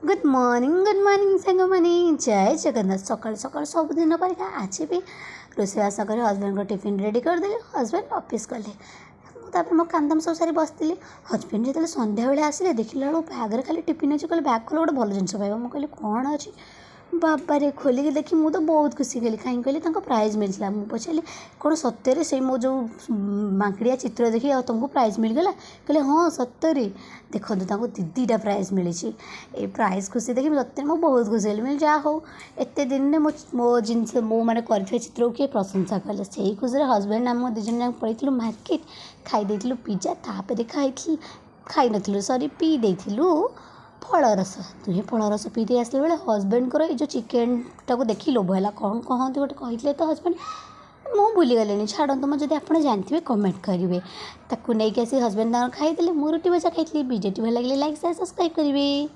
Good morning सांग मैंने जय जगन्नाथ। सकाल सकाल सबुदिन पर आज भी रोषेबास कर हजबैंड को टिफिन रेडी करदे। हजबैंड ऑफिस गले मुझे मो कांदम सब सारी बसती। हजबैंड जो सन्ध्या बेले आसिले देखला बेलू बैग्रे खाली टिफिन अच्छे कहले बैग खोल गोटे भल जिन पाइब। मुझे कहली कौन अच्छी बाबारे खोलिक देखी मुझे तो बहुत खुशी कली कहीं कहली प्राइज मिलता। मुझे पचारि कौन सत्य से मो जो मांकड़िया चित्र देखी तुमको प्राइज मिलगला कहले हाँ सत्तरी देखो दीटा प्राइज मिली। ये प्राइज खुशी देखी सत्य मुझे बहुत खुशी हली। मैं जहाँ हो एत दिन मो जिनस मो मैंने कर चित्र को किए प्रशंसा कले से खुशी हजबैंड आम दिज जाक पड़े मार्केट खाई पिज्जा तापर खाई नु सरी पी देलु फल रस। तुहे फल रस पी दे आसला बेले हजबैंड को ये जो चिकेन टाक देखी लोभ है कौन कहते गोटे कही तो हजबैंड मुझे भूली गले छाड़ू मुझे जब आप जानते कमेंट करेंगे ताकू नहीं आसी हजबैंड खाई मुझे रुटी भजा खाई बीजेटी भल लगे लाइक शेयर सब्सक्राइब करेंगे।